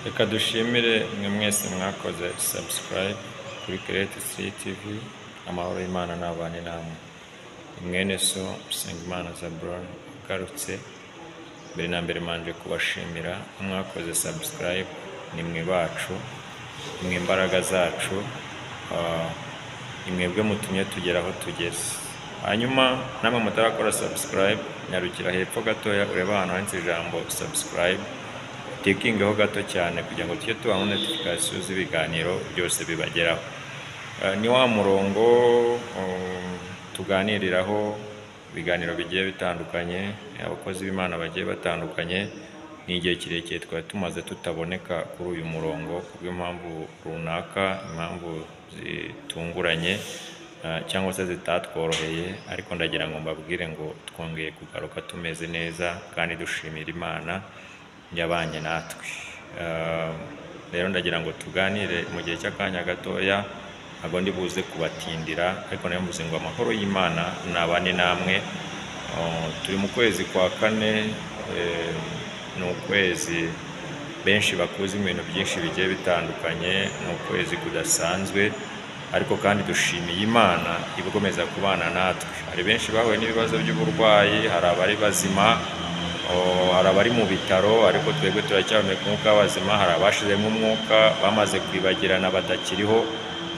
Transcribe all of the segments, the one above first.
Reka dushimire mwe mwese mwakoze subscribe kuri Create TV. Amahoro y'Imana n'abane namwe. Mwene so Sengimana Zabron garutse. Mbere na mbere manje kubashimira mwakoze subscribe, ni mwe bacu, mwe imbaraga zacu, imwebwe mutumye tugera aho tugeze. Hanyuma namwe mutarakora subscribe, nyarukira hepfo gatoya ureba ahantu handitse ijambo subscribe, tikingeho gato cyane kugira ngo tujye tubaho notification z'ibiganiro byose bibageraho. Ni wa murongo tuganiriraho ibiganiro bigiye bitandukanye, abakozi b'Imana bagiye batandukanye. Ni igihe kirekire twari tumaze tutaboneka kuri uyu murongo kubw'impamvu runaka, impamvu zitunguranye cyangwa se zitatworoheye, ariko ndagira ngo mbabwire ngo twongeye kugaruka tumeze neza kandi dushimira Imana yabanye natwe. Rero ndagira ngo tuganire mu gihe cy'akanya gatoya, ntabwo ndi buze kubatindira, ariko nayo mvuze ngo amahoro y'Imana nabane namwe. Turi mu kwezi kwa kane, ni ukwezi benshi bakuze ibintu byinshi bigiye bitandukanye, ni ukwezi kudasanzwe, ariko kandi dushimiye Imana ibukomeza kubana natwe. Hari benshi bahuye n'ibibazo by'uburwayi, hari abari bazima, hari abari mu bitaro, ariko twebwe turacyahumeka umwuka w'abazima. Hari abashizemo umwuka bamaze kwibagirana batakiriho,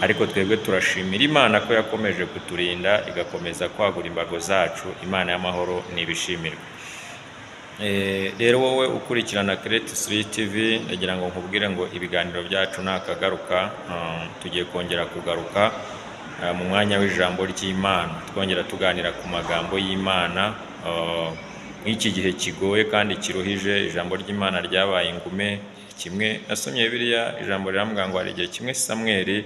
ariko twebwe turashimira Imana ko yakomeje kuturinda, igakomeza kwagura imbago zacu. Imana y'amahoro nibishimirwe. Rero wowe ukurikirana Create TV, ndagira ngo nkubwire ngo ibiganiro byacu nakagaruka, tugiye kongera kugaruka mu mwanya w'ijambo ry'Imana, twongera tuganira ku magambo y'Imana. Nk'iki gihe kigoye kandi kiruhije, ijambo ry'Imana ryabaye ingume. Kimwe nasomye Bibiliya, ijambo rirambwira ngo hari igihe kimwe Samweli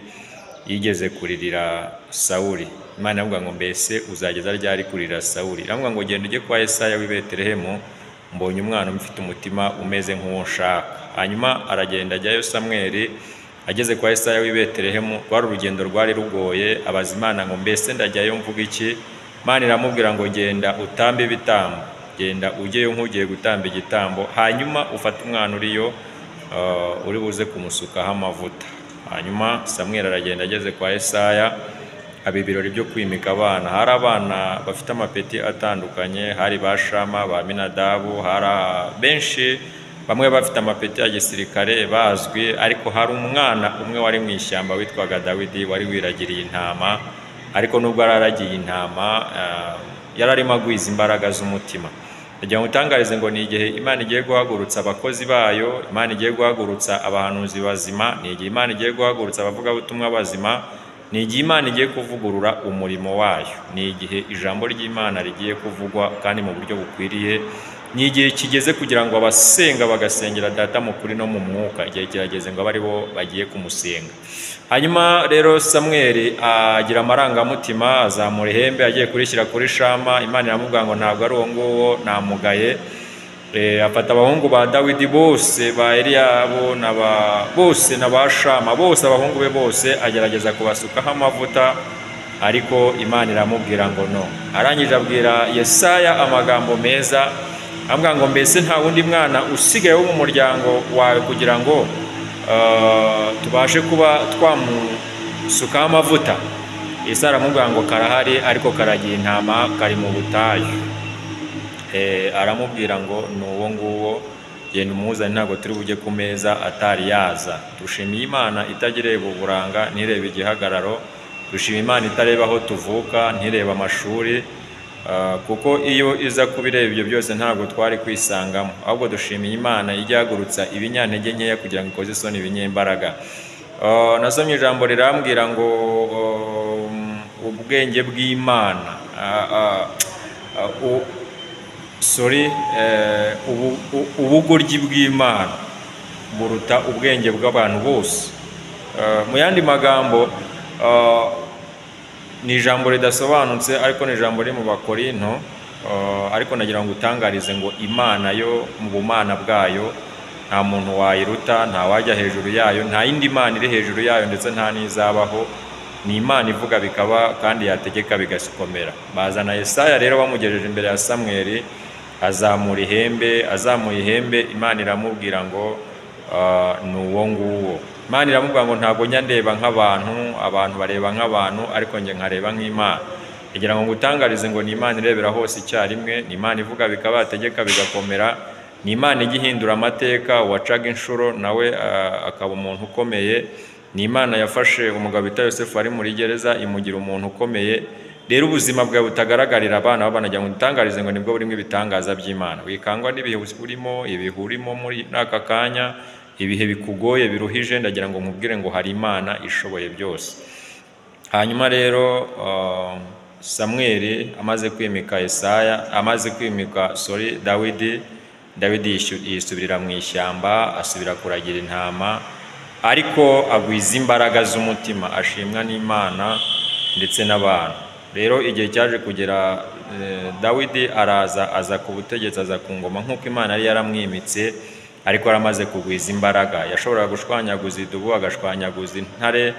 yigeze kuririra Sawuli. Imana iravuga ngo mbese uzageza ryari kuririra Sawuli? Iravuga ngo genda ujye kwa Yesaya w'i Betelehemu, mbonye umwana umufite umutima umeze nk'uwo nshaka. Hanyuma aragenda ajyayo Samweli. Ageze kwa Yesaya w'i Betelehemu, rwari urugendo rwari rugoye. Abaza Imana ngo mbese ndajyayo mvuga iki? Imana iramubwira ngo genda utambe ibitambo, genda ujyeyo nk'ugiye gutamba igitambo, hanyuma ufate umwana uriyo, uri buze kumusukaho amavuta. Hanyuma Samweli aragenda, ageze kwa Yesaya, aba ibirori byo kwimika abana. Hari abana bafite amapeti atandukanye, hari ba Shama, ba Aminadabu, hari benshi, bamwe bafite amapeti ya gisirikare bazwi, ariko hari umwana umwe wari mu ishyamba witwaga Dawidi, wari wiragiriye intama. Ariko nubwo araragiye intama, yararimo agwiza imbaraga z'umutima. Ndagira ngo utangarize ngo ni igihe Imana igiye guhagurutsa abakozi bayo, Imana igiye guhagurutsa abahanuzi bazima, ni igihe Imana igiye guhagurutsa abavugabutumwa bazima, ni igihe Imana igiye kuvugurura umurimo wayo, ni igihe ijambo ry'Imana rigiye kuvugwa kandi mu buryo bukwiriye. Ni igihe kigeze kugira ngo abasenga bagasengera Data mu kuri no mu mwuka. Igihe kirageze ngo abe ari bo bagiye kumusenga. Hanyuma rero Samweli agira amarangamutima, azamura ihembe, agiye kurishyira kuri Shama. Imana iramubwira ngo ntabwo ari uwo nguwo, namugaye. Afata abahungu ba Dawidi bose, ba Eliyabo bose na ba Shama bose, abahungu be bose, agerageza kubasukaho amavuta, ariko Imana iramubwira ngo no. Arangije abwira Yesaya amagambo meza, amubwira ngo mbese nta wundi mwana usigaye wo mu muryango wawe kugira ngo tubashe kuba twamusukaho amavuta? Yesaya aramubwira ngo karahari, ariko karagiye intama, kari mu butayu. Aramubwira ngo ni uwo nguwo, genda umuzane, ntabwo turi bujye ku meza atari yaza. Dushimiye Imana itagereba uburanga, ntireba igihagararo. Dushimiye Imana itareba aho tuvuka, ntireba amashuri, kuko iyo iza kubireba ibyo byose ntabwo twari kwisangamo. Ahubwo dushimiye Imana ijyagurutsa ibinyantege nkeya kugira ngo ikoze isoni ibinyembaraga. Nasomye ijambo rirambwira ngo ubwenge bw'Imana, ubugoryi bw'Imana buruta ubwenge bw'abantu bose. Mu yandi magambo, ni ijambo ridasobanutse, ariko ni ijambo riri mu Bakorinto. Ariko nagira ngo utangarize ngo Imana yo mu bumana bwayo nta muntu wayiruta, nta wajya hejuru yayo, nta yindi Imana iri hejuru yayo, ndetse nta n'izabaho. Ni Imana ivuga bikaba kandi yategeka bigakomera. Bazana Yesaya rero bamugejeje imbere ya Samweli, azamuye ihembe. Imana iramubwira ngo ni uwo nguwo. Imana iramubwira ngo ntabwo njya ndeba nk'abantu, abantu bareba nk'abantu ariko njye nkareba nk'Imana. Kugira ngo ngutangarize ngo ni Imana irebera hose icyarimwe, ni Imana ivuga bikaba, yategeka bigakomera, ni Imana ijya ihindura amateka. Uwacaga inshuro nawe akaba umuntu ukomeye. Ni Imana yafashe umugabo bita Yosefu ari muri gereza imugira umuntu ukomeye. Rero ubuzima bwawe butagaragarira abana babanagira ngo ngutangarize ngo nibwo burimo ibitangaza by'Imana. Wikangwa n'ibihe urimo, ibihe urimo muri aka kanya, ibihe bikugoye biruhije, ndagira ngo nkubwire ngo hari Imana ishoboye byose. Hanyuma rero Samweli amaze kwimika Dawidi yisubirira mu ishyamba, asubira kuragira intama, ariko agwiza imbaraga z'umutima, ashimwa n'Imana ndetse n'abantu. Rero igihe cyaje kugera, Dawidi aza ku butegetsi, aza ku ngoma nk'uko Imana yari yaramwimitse, ariko aramaze kugwiza imbaraga. Yashoboraga gushwanyaguza idubu, agashwanyaguza intare,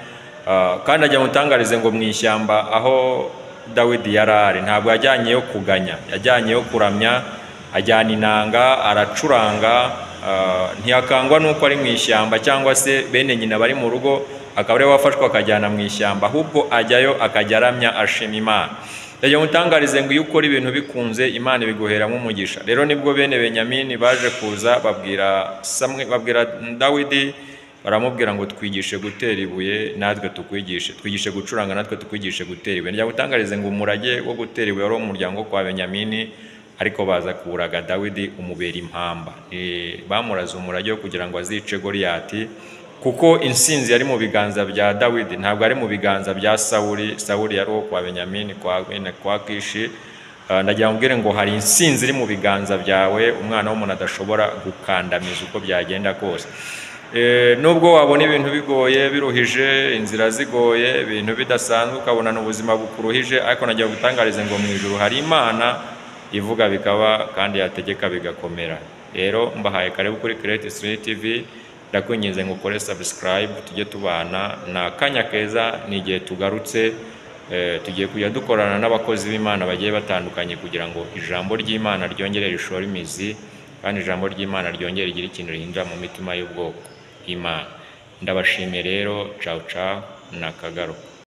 kandi ajya mutangarize ngo mu ishyamba aho Dawidi yari ari ntabwo yajyanyeyo kuganya, yajyanyeyo kuramya, ajyana inanga, aracuranga, ntiyakangwa nuko ari mu ishyamba cyangwa se bene nyina bari mu rugo akaba ari wafashwa akajyana mu ishyamba, ahubwo ajyayo akajya aramya, ashima Imana. Yajya mutangarize ngo iyo ukora ibintu bikunze, Imana ibiguheramo umugisha. Rero nibwo bene Benyamini baje kuza babwira Dawidi, baramubwira ngo twigishe gutera ibuye natwe tukwigishe, twigishe gucuranga natwe tukwigishe gutera ibuye. Njya gutangarize ngo umurage wo gutera ibuye wari umuryango kwa Benyamini, ariko baza kuwuraga Dawidi umubera impamba. Bamuraze umurage wo kugira ngo azice Goliyati, kuko insinzi yari mu biganza bya Dawidi, ntabwo ari mu biganza bya Sawuli. Sawuli yari uwo kwa Benyamini, kwa Kishi. Ndagira mbwire ngo hari insinzi iri mu biganza byawe umwana w'umuntu adashobora gukandamiza uko byagenda kose. Nubwo wabona ibintu bigoye, biruhije, inzira zigoye, ibintu bidasanzwe, ukabona n'ubuzima bukuruhije, ariko nagira gutangarize ngo mu ijuru hari Imana ivuga bikaba kandi yategeka bigakomera. Rero mbahaye karibu kuri Create Street TV, ndakwinginze ngo ukore subscribe, tujye tubana. Na kanya keza ni igihe tugarutse, tugiye kujya dukorana n'abakozi b'Imana bagiye batandukanye kugira ngo ijambo ry'Imana ryongere rishore imizi, kandi ijambo ry'Imana ryongere rigire ikintu rihinja mu mitima y'ubwoko bw'Imana. Ndabashimiye rero, ciao ciao, nakagaruka.